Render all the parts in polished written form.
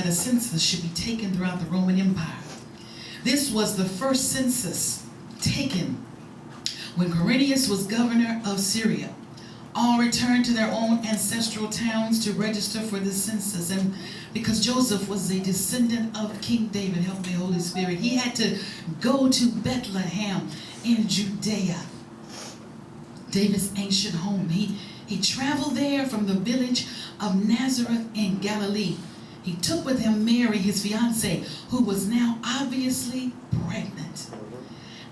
a census should be taken throughout the Roman Empire. This was the first census taken when Quirinius was governor of Syria. All returned to their own ancestral towns to register for the census. And because Joseph was a descendant of King David, help me Holy Spirit, he had to go to Bethlehem in Judea, David's ancient home. He traveled there from the village of Nazareth in Galilee. He took with him Mary, his fiancée, who was now obviously pregnant.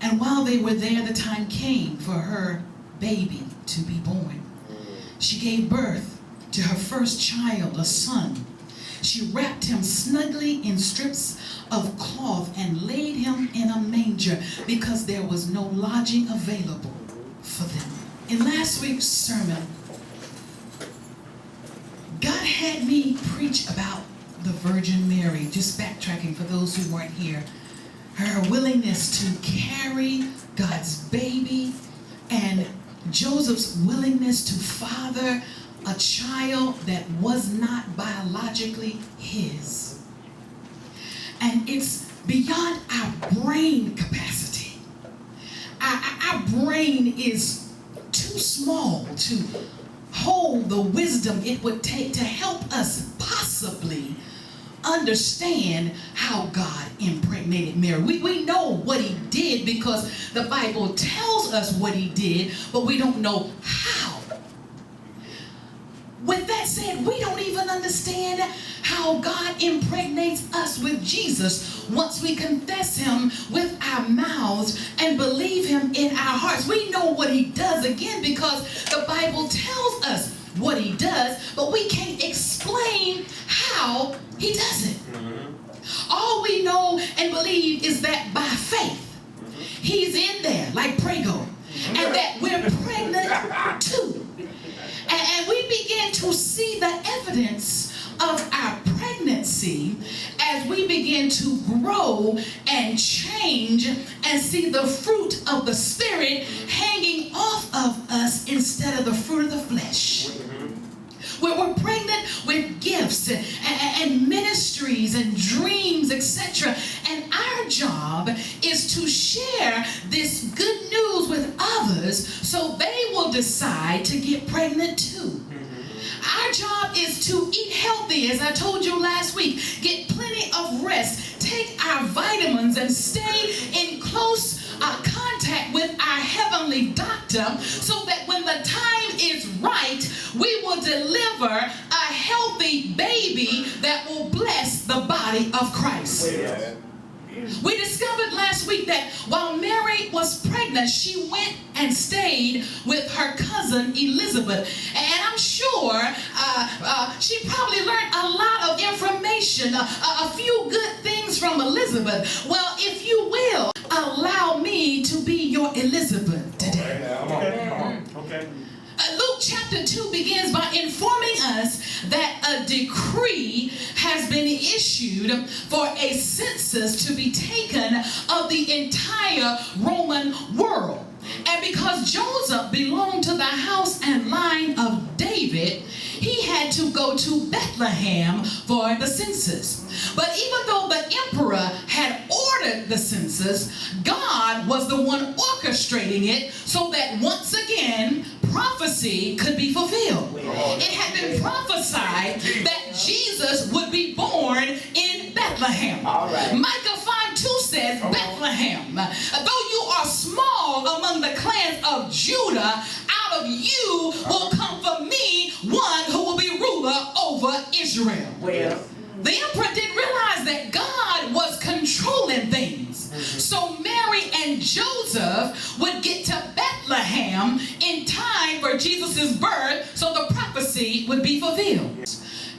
And while they were there, the time came for her baby to be born. She gave birth to her first child, a son. She wrapped him snugly in strips of cloth and laid him in a manger because there was no lodging available for them. In last week's sermon, God had me preach about the Virgin Mary, just backtracking for those who weren't here. Her willingness to carry God's baby and Joseph's willingness to father a child that was not biologically his. And it's beyond our brain capacity. Our brain is too small to hold the wisdom it would take to help us possibly understand how God impregnated Mary. We know what he did because the Bible tells us what he did, but we don't know how. With that said, we don't even understand how God impregnates us with Jesus once we confess him with our mouths and believe him in our hearts. We know what he does again because the Bible tells us what he does, but we can't explain how he does it. All we know and believe is that by faith, he's in there like Prego, and that we're pregnant too. And we begin to see the evidence of our pregnancy as we begin to grow and change and see the fruit of the Spirit hanging off of us instead of the fruit of the flesh. We're pregnant with gifts and ministries and dreams, etc. And our job is to share this good news with others so they will decide to get pregnant too. Our job is to eat healthy, as I told you last week, get plenty of rest, take our vitamins, and stay in close contact with our heavenly doctor so that when the time is right, we will deliver a healthy baby that will bless the body of Christ. Yeah. We discovered last week that while Mary was pregnant, she went and stayed with her cousin Elizabeth. And I'm sure she probably learned a lot of information, a few good things from Elizabeth. Well, if you will, allow me to be your Elizabeth today. Okay. Luke chapter 2 begins by informing us that a decree has been issued for a census to be taken of the entire Roman world. And because Joseph belonged to the house and line of David, he had to go to Bethlehem for the census. But even though the emperor had ordered the census, God was the one orchestrating it so that once again, prophecy could be fulfilled. It had been prophesied that Jesus would be born in Bethlehem. Micah 5:2 says, Bethlehem, though you are small among the clans of Judah, out of you will come for me one who will be ruler over Israel. The emperor didn't realize that God was controlling things. So Mary and Joseph would get to Bethlehem in time for Jesus' birth so the prophecy would be fulfilled.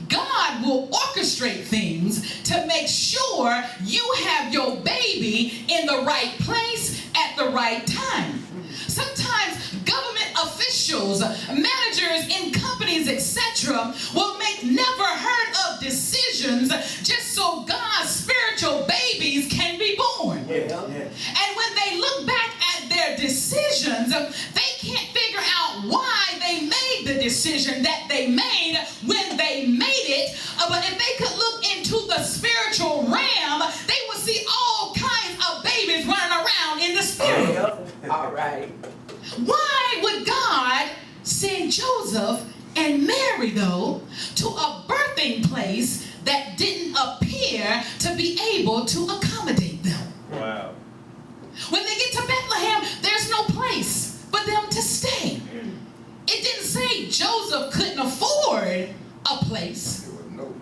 God will orchestrate things to make sure you have your baby in the right place at the right time. Sometimes government officials, managers in companies, etc. will make never heard of decisions just so God's spiritual babies can be born. And when they look back at their decisions, they can't figure out why they made the decision that they made when they made it. But if they could look into the All right. Why would God send Joseph and Mary, though, to a birthing place that didn't appear to be able to accommodate them? Wow. When they get to Bethlehem, there's no place for them to stay. It didn't say Joseph couldn't afford a place.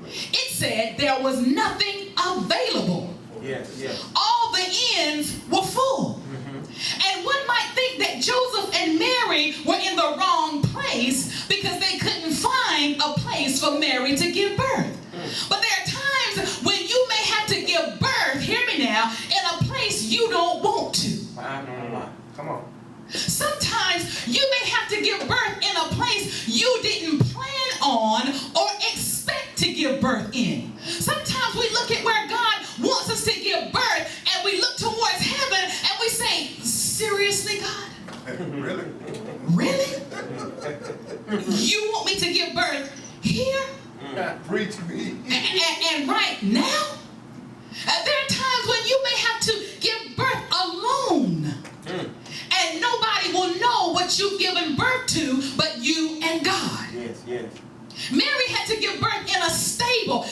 It said there was nothing available. Yes, yes. All the inns were full. And one might think that Joseph and Mary were in the wrong place because they couldn't find a place for Mary to give birth. But there are times when you may have to give birth, hear me now, in a place you don't want to. Come on. Sometimes you may have to give birth in a place you didn't plan on or expect to give birth in. Sometimes we look at where God wants us to give birth and we look towards heaven and we say, seriously, God? Really? Really? You want me to give birth here? Preach me. And right now? There are times when you may have to give birth alone. And nobody will know what you've given birth to but you and God. Yes, yes. Mary had to give birth in a stable.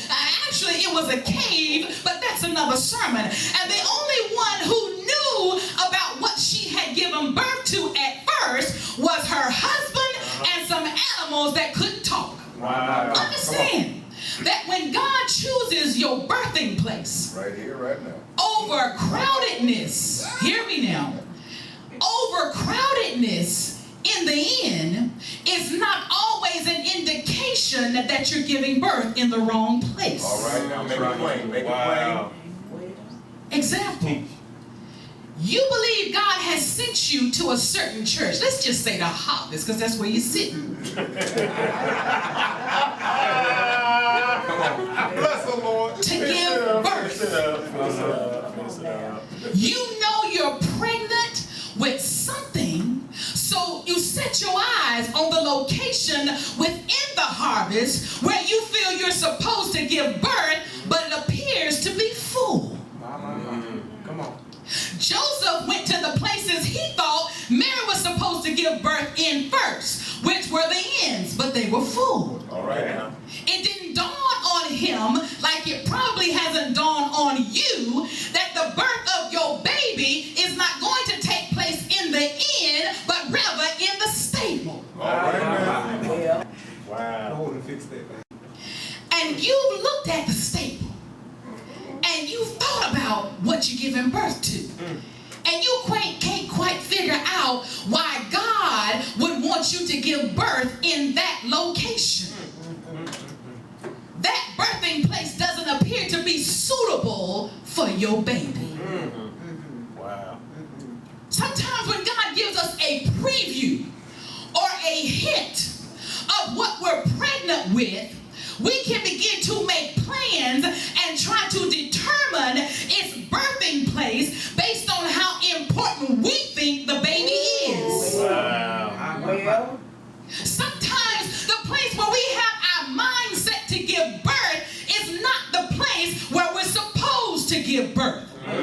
Actually, it was a cave, but that's another sermon. And the only one who knew about what she had given birth to at first was her husband and some animals that couldn't talk. Wow. Understand that when God chooses your birthing place Right here, right now. over crowdedness, hear me now, overcrowdedness in the inn is not always an indication that you're giving birth in the wrong place. All right, now make it plain. Make it Wow. Example. You believe God has sent you to a certain church. Let's just say the Harvest, because that's where you're sitting. Come on. Bless the Lord. To give birth. You know you're pregnant with something, so you set your eyes on the location within the Harvest where you feel you're supposed to give birth, but it appears to be full. Come on. Joseph went to the places he thought Mary was supposed to give birth in first, which were the inns, but they were full. All right now. It didn't dawn on him, like it probably hasn't dawned on you, that the birth of your baby is not going to take place in the inn, but rather in the stable. All right now. Well, Wow. Hold and fix that, man. And you looked at the stable, and you thought about what you're giving birth to. And you can't quite figure out why God would want you to give birth in that location. That birthing place doesn't appear to be suitable for your baby. Wow. Sometimes when God gives us a preview or a hint of what we're pregnant with, we can begin to make plans and try to determine its birthing place based on how important we think the baby is. Wow. well, Sometimes the place where we have our mindset to give birth is not the place where we're supposed to give birth. well. A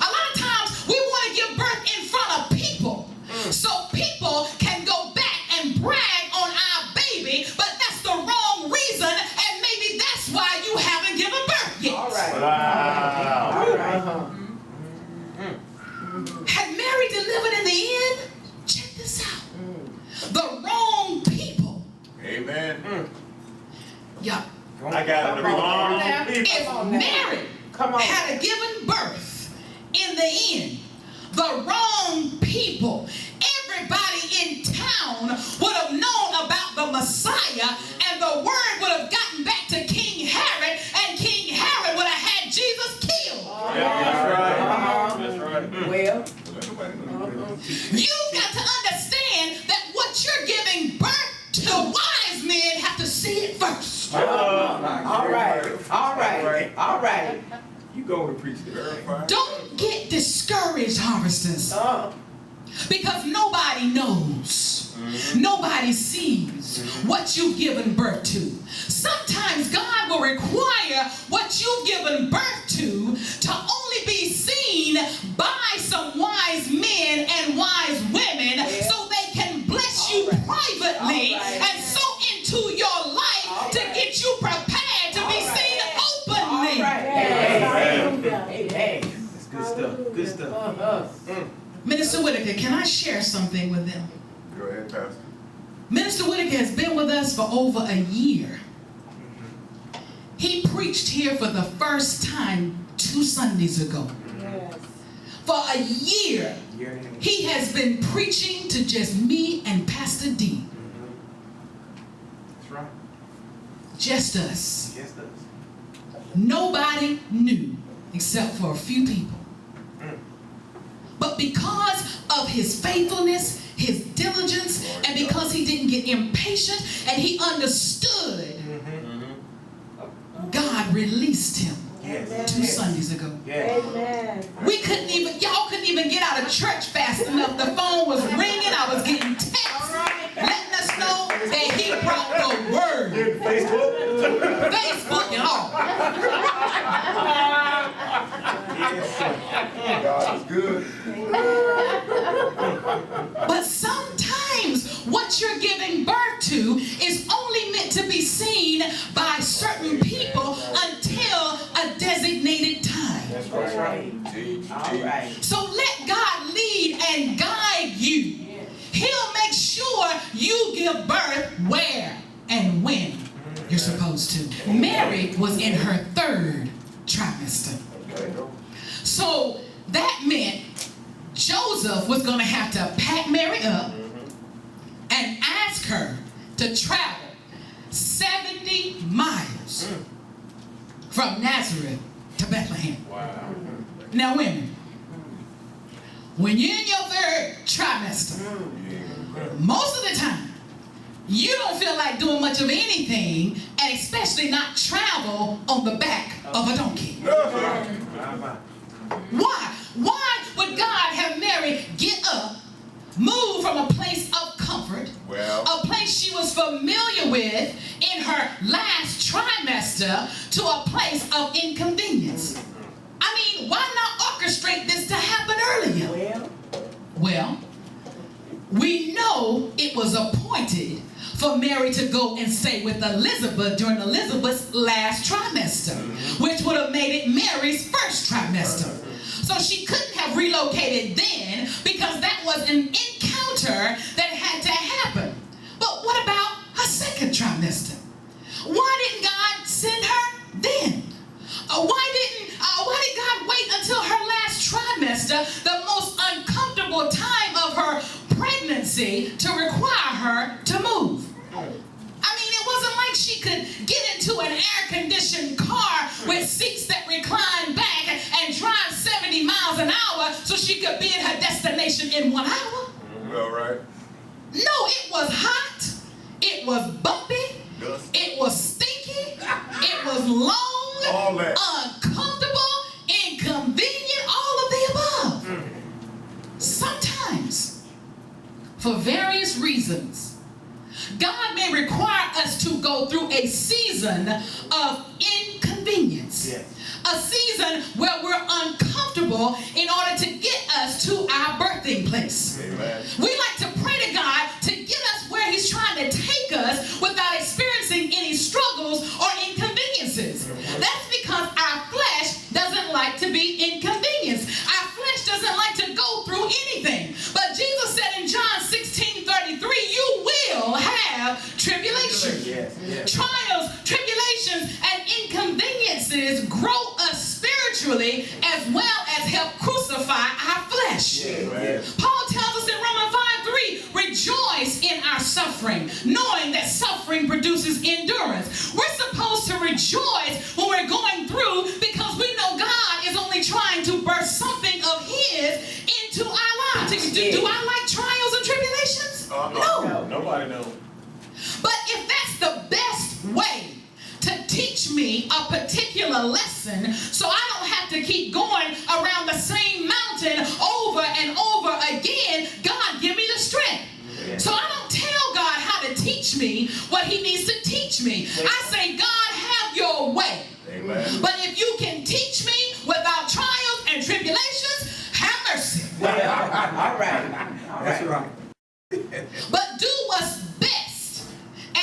lot of times we want to give birth in front of people so people can go back and brag on our baby, but that's the wrong reason, and maybe that's why you haven't given birth yet. All right. Wow. All right. Had Mary delivered in the end? Check this out. The wrong people. Amen. Yeah. I got it. The wrong people. If Mary Come on. had given birth in the end, the wrong people, everybody in town would have known about the Messiah, and the word would have gotten back to King Herod, and King Herod would have had Jesus killed. Yeah, that's right. That's right. Well, You've got to understand that what you're giving birth to, wise men have to see it first. all right. All right. All right. You go and preach it. Don't get discouraged, harvesters, because nobody knows. Nobody sees what you've given birth to. Sometimes God will require what you've given birth to only be seen by some wise men and Minister Whitaker, can I share something with them? Go ahead, Pastor. Minister Whitaker has been with us for over a year. He preached here for the first time 2 Sundays ago. Yes. For a year, he has been preaching to just me and Pastor D. That's right. Just us. Yes, does. Nobody knew except for a few people. But because of his faithfulness, his diligence, and because he didn't get impatient and he understood, God released him Yes. 2 Sundays ago. Yes. Amen. Y'all couldn't even get out of church fast enough. The phone was ringing. I was getting texts letting us know that he brought the word. Facebook. Facebook and all. God is good. But sometimes what you're giving birth to is only meant to be seen by certain people until a designated time. That's right. All right. So let God lead and guide you. He'll make sure you give birth where and when you're supposed to. Mary was in her 3rd trimester. So that meant Joseph was going to have to pack Mary up and ask her to travel 70 miles from Nazareth to Bethlehem. Wow. Now women, when you're in your 3rd trimester, most of the time, you don't feel like doing much of anything, and especially not travel on the back of a donkey. Why? Why would God have Mary get up, move from a place of comfort, a place she was familiar with in her last trimester, to a place of inconvenience? I mean, why not orchestrate this to happen earlier? Well, we know it was appointed for Mary to go and stay with Elizabeth during Elizabeth's last trimester, which would have made it Mary's 1st trimester. So she couldn't have relocated then because that was an encounter that had to happen. But what about her 2nd trimester? Why didn't God send her then? Why did God wait until her last trimester, the most uncomfortable time of her pregnancy, to require her to move? I mean, it wasn't like she could get into an air-conditioned car with seats that recline back and drive 70 miles an hour so she could be at her destination in 1 hour. All right. No, it was hot. It was bumpy. It was stinky. It was long, All that. uncomfortable, inconvenient, all of the above. Sometimes, for various reasons, God may require us to go through a season of inconvenience. Yes. A season where we're uncomfortable in order to get us to our birthing place. Amen. We like to pray to God to get us where He's trying to take us without experiencing any struggles or inconveniences. That's because our flesh doesn't like to be inconvenienced. Our flesh doesn't like to go through anything. But Jesus said in John 16:33, you will have tribulation. Yes. Yes. Trials, tribulations, and inconveniences grow us spiritually as well as help crucify our flesh. Yes. Paul tells us in Romans 5:3, rejoice in our suffering, knowing that suffering produces endurance. We're supposed to rejoice when we're going through because we know God is only trying to birth something of His into our lives. Do I like trials and tribulations? No. Nobody knows. But if that's the best way to teach me a particular lesson so I don't have to keep going around the same mountain over and over again, God, give me the strength. So I don't tell God how to teach me what He needs to teach me. I say, God, have your way. Amen. But if you can teach me without trials and tribulations, have mercy. All right. That's right. But do what's best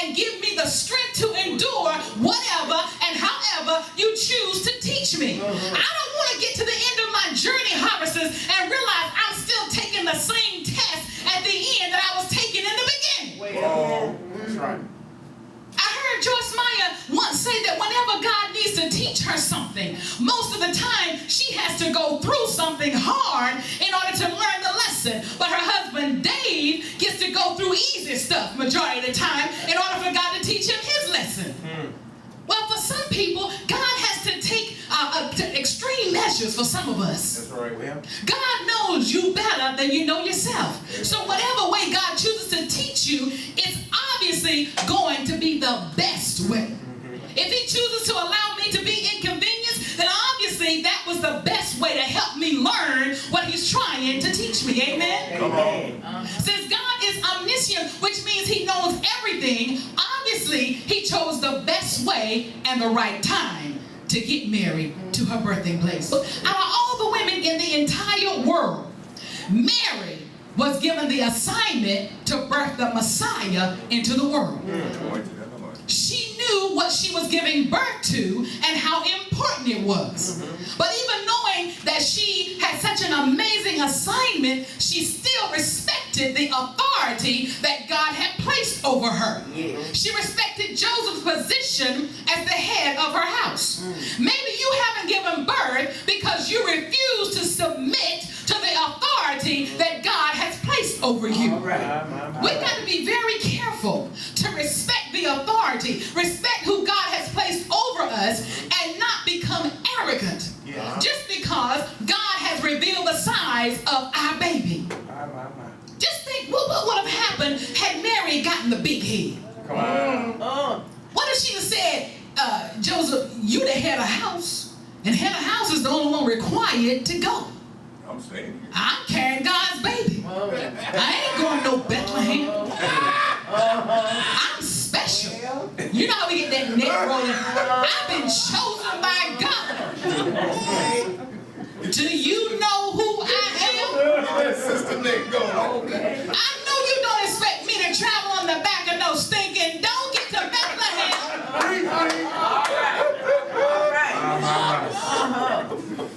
and give me the strength to endure whatever and however you choose to teach me. I don't want to I get to the end of my journey, harvesters, and realize I'm still taking the same test at the end that I was taking in the beginning. Oh, that's right. I heard Joyce Meyer once say that whenever God needs to teach her something, most of the time she has to go through something hard in order to learn the lesson. But her husband, Dave, gets to go through easy stuff majority of the time in order for God to teach him his lesson. Well, for some people, God has to take extreme measures for some of us. That's right. Yeah. God knows you better than you know yourself. So whatever way God chooses to teach you, it's obviously going to be the best way. If he chooses to allow me to be inconvenienced, then obviously that was the best way to help me learn what he's trying to teach me. Amen? Come on. Since God is omniscient, which means he knows everything, obviously he chose the best way and the right time to get married to her birthing place. Out of all the women in the entire world, Mary was given the assignment to birth the Messiah into the world. She knew what she was giving birth to and how important it was. But even knowing that she had such an amazing assignment, she still respected the authority that God had placed over her. She respected Joseph's position as the head of her house. Maybe you haven't given birth because you refuse to submit to the authority that God has placed over you. We've got to be very careful to respect the authority, respect who God has placed over us, and not become arrogant just because God has revealed the size of our baby. Just think, what would have happened had Mary gotten the big head? Come on. What if she had said, Joseph, you the head of house, and head of house is the only one required to go. I'm saying. I'm carrying God's baby. I ain't going no Bethlehem. I'm special. You know how we get that neck rolling? I've been chosen by God. Do you know who I am? Let Sister Nick go. I know you don't expect me to travel on the back of no stinking don't get to Bethlehem.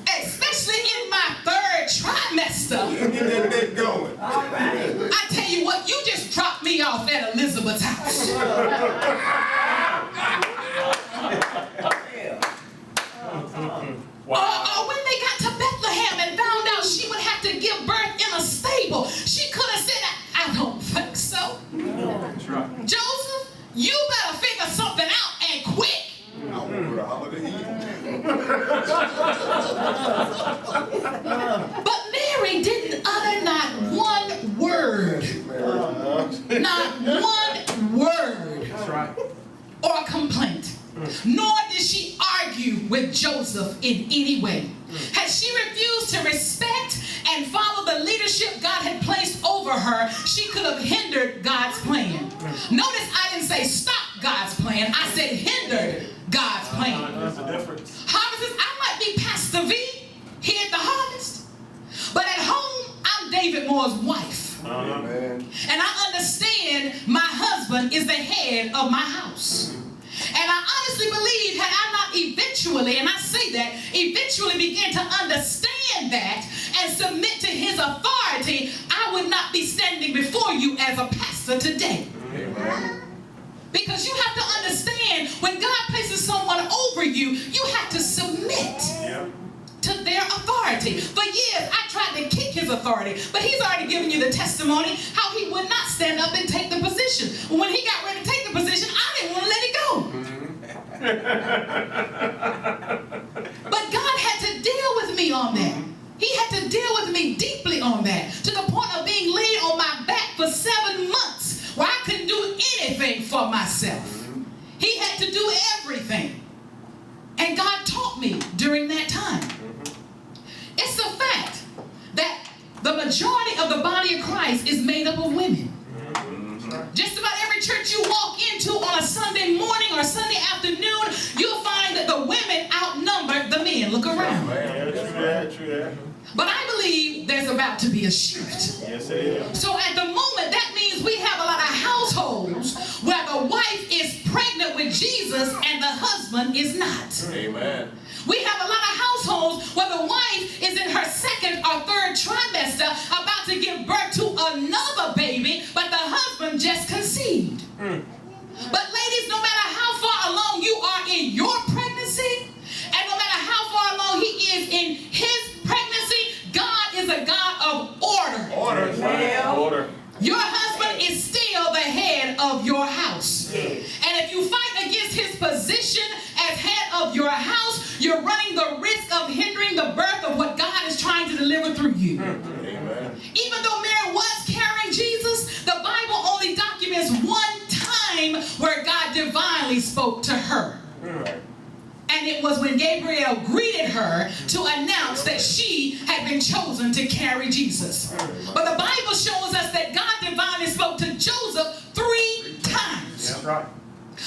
Especially in my third trimester. Get that Nick going. I tell you what, you just dropped me off at Elizabeth's house. Or when they got to Bethlehem and found out she would have to give birth in a stable, she could have said, I don't think so. That's right. Joseph, you better figure something out and quick. I want her to holiday. But Mary didn't utter not one word. Not one word. That's right. Or a complaint. Nor did she argue with Joseph in any way. Had she refused to respect and follow the leadership God had placed over her, she could have hindered God's plan. Notice I didn't say stop God's plan. I said hindered God's plan. That's the difference. Harvesters, I might be Pastor V here at the harvest, but at home, I'm David Moore's wife. Man. And I understand my husband is the head of my house. And I honestly believe had I not eventually, and I say that, eventually began to understand that and submit to his authority, I would not be standing before you as a pastor today. Amen. Because you have to understand, when God places someone over you, you have to submit to their authority. For years, I tried to kick his authority, but he's already given you the testimony how he would not stand up and take the position. When he got ready to take the position, I didn't want to let it go. But God had to deal with me on that. He had to deal with me deeply on that, to the point of being laid on my back for 7 months where I couldn't do anything for myself. He had to do everything. And God taught me during that time. It's a fact that the majority of the body of Christ is made up of women. Just about every church you walk into on a Sunday morning or Sunday afternoon, you'll find that the women outnumber the men. Look around. True. But I believe there's about to be a shift. Yes, it is. So at the moment, that means we have a lot of households where the wife is pregnant with Jesus and the husband is not. Amen. We have a lot of households where the wife is in her second or third trimester about to give birth to another baby, but the husband just conceived. But ladies, no matter how far along you are in your pregnancy, and no matter how far along he is in his pregnancy, God is a God of order. Order. Your husband is still the head of your house. And if you fight against his position as head of your house, you're running the risk of hindering the birth of what God is trying to deliver through you. Amen. Even though Mary was carrying Jesus, the Bible only documents one time where God divinely spoke to her. And it was when Gabriel greeted her to announce that she had been chosen to carry Jesus. But the Bible shows us that God divinely spoke to Joseph 3 times. That's right.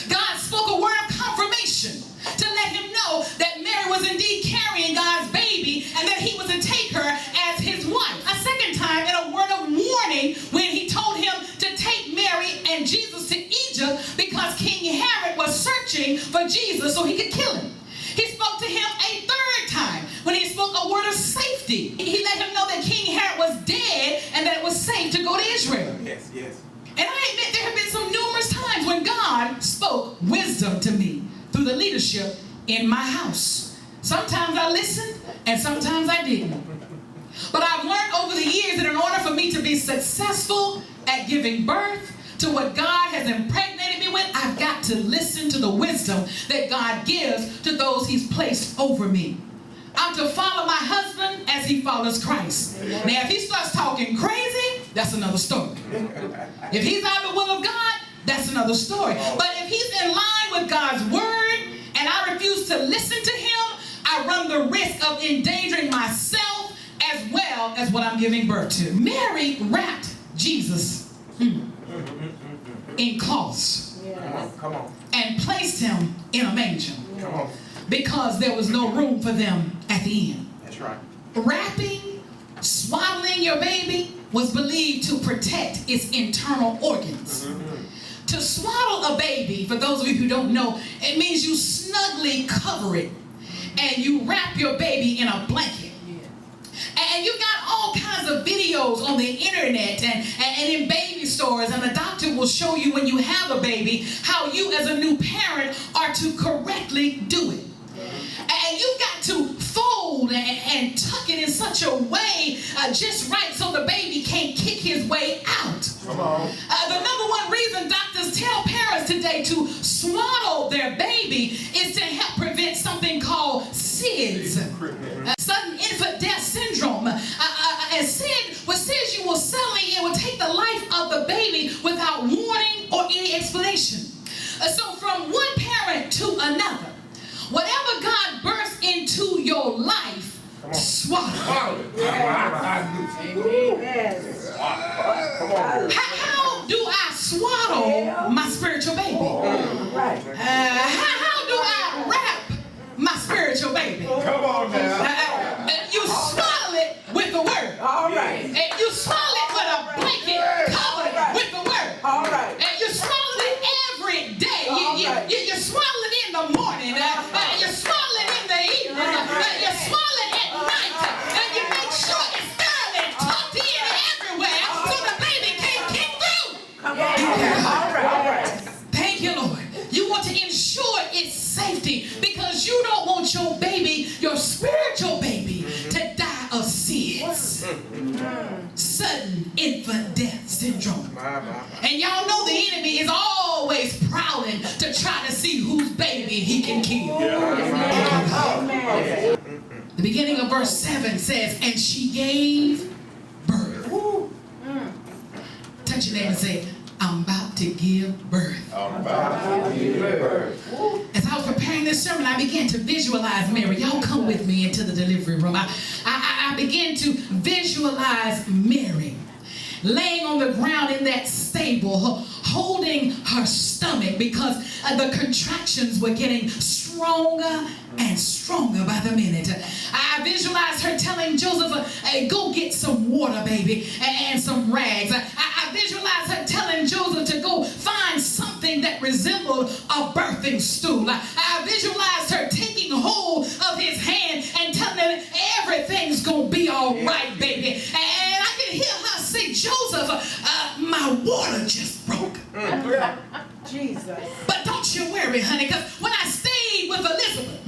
God spoke a word of confirmation to let him know that Mary was indeed carrying God's baby and that he was to take her as his wife. A second time in a word of warning when he told him to take Mary and Jesus to Egypt because King Herod was searching for Jesus so he could kill him. He spoke to him a third time when he spoke a word of safety. He let him know that King Herod was dead and that it was safe to go to Israel. Yes, yes. And I admit there have been some numerous times when God spoke wisdom to me through the leadership in my house. Sometimes I listened and sometimes I didn't. But I've learned over the years that in order for me to be successful at giving birth to what God has impregnated me with, I've got to listen to the wisdom that God gives to those he's placed over me. I'm to follow my husband as he follows Christ. Now, if he starts talking crazy, that's another story. If he's out of the will of God, that's another story. But if he's in line with God's word and I refuse to listen to him, I run the risk of endangering myself as well as what I'm giving birth to. Mary wrapped Jesus in cloths Come on. and placed him in a manger Come on. because there was no room for them at the end. That's right. Wrapping, swaddling your baby was believed to protect its internal organs. To swaddle a baby, for those of you who don't know, it means you snugly cover it and you wrap your baby in a blanket. And you got all kinds of videos on the internet and in baby stores, and the doctor will show you when you have a baby how you as a new parent are to correctly do it. And you've got to fold and tuck it in such a way just right so the baby can't kick his way out. Come on. The number one reason doctors tell parents today to swaddle their baby is to help prevent something called SIDS, sudden infant death syndrome. And SID, with SIDS, you will suddenly, it will take the life of the baby without warning or any explanation. So from one parent to another, whatever God births into your life, swaddle. How do I swaddle my spiritual baby? How do I wrap my spiritual baby? Come on now. You swaddle it with the word. All right. And you swaddle it with a blanket covered with the word. All right. And you swallow it every day. You swallow it in the morning. You swallow it in the evening. You swallow it at night. And you make sure it's thoroughly tucked in everywhere so the baby can't kick through. Come on. All right. All right. Thank you, Lord. You want to ensure its safety because you don't want your baby, your spiritual baby, to die of SIDS. Sudden infant death syndrome. And y'all know the enemy is always prowling to try to see whose baby he can kill. The beginning of verse 7 says, and she gave birth. Touch your neighbor and say, I'm about to give birth. As I was preparing this sermon, I began to visualize Mary. Y'all come with me into the delivery room. I began to visualize Mary laying on the ground in that stable, holding her stomach because the contractions were getting stronger and stronger by the minute. I visualized her telling Joseph, hey, go get some water, baby, and some rags. I visualized her telling Joseph to go find something that resembled a birthing stool. I visualized her taking hold of his everything's gonna be all right, baby. And I can hear her say, Joseph, my water just broke. Jesus. But don't you worry, honey, because when I stayed with Elizabeth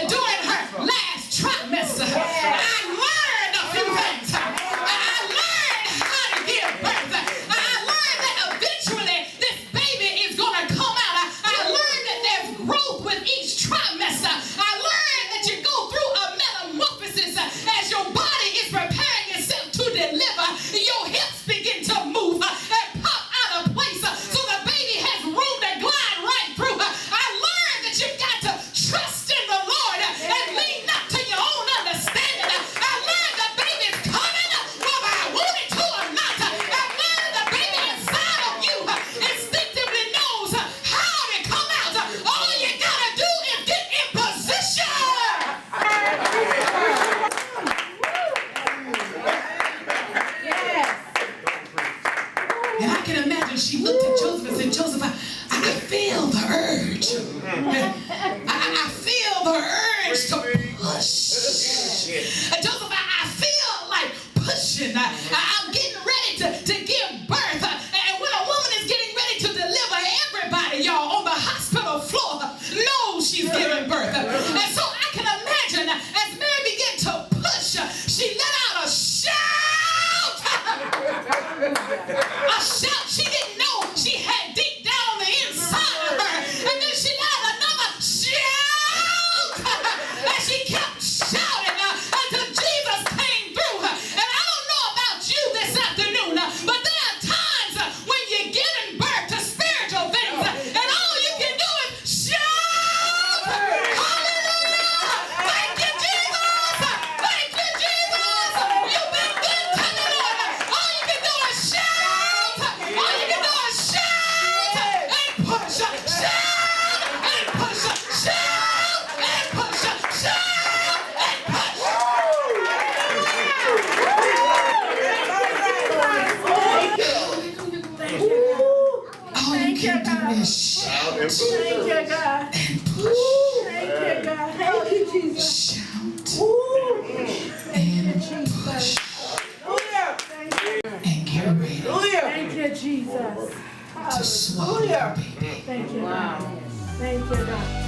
during her last trimester, I learned a few things. I learned how to give birth. I learned that eventually this baby is going to come out. I learned that there's growth with each trimester. I learned that you go through a metamorphosis as your body is preparing itself to deliver. Your hips begin to move and pop out of place so the baby has room to glide right through. I learned that you've got to trust in the Lord and lean not to your own understanding. I learned the baby's coming whether I want it to or not. I learned the baby inside of you instinctively knows how to come out. All you gotta do is get in position. And I can imagine she looked at Joseph and said, Joseph, I feel the urge. I feel the urge to push. Joseph, I feel like pushing. I'm getting ready to give birth. And when a woman is getting ready to deliver, everybody, y'all, on the hospital floor knows she's giving birth. And so I can imagine as Mary began to push, she let out a shout. A shout she didn't know she had deep down on the inside of her. And then she let out another shout. And she kept shouting until Jesus came through. And I don't know about you this afternoon, but there are times when you're giving birth to spiritual things and all you can do is shout. Hallelujah. Thank you, Jesus. Thank you, Jesus. You've been good to the Lord. All you can do is shout. All you can do is shout and push. Shout and push. Shout and push. Shout and push. All you can do is shout Thank you, God. and push. Thank you, God. Thank you, Jesus. Shout and push. And get ready Thank you, Jesus. to swallow your baby. Thank you, God. Thank you, God.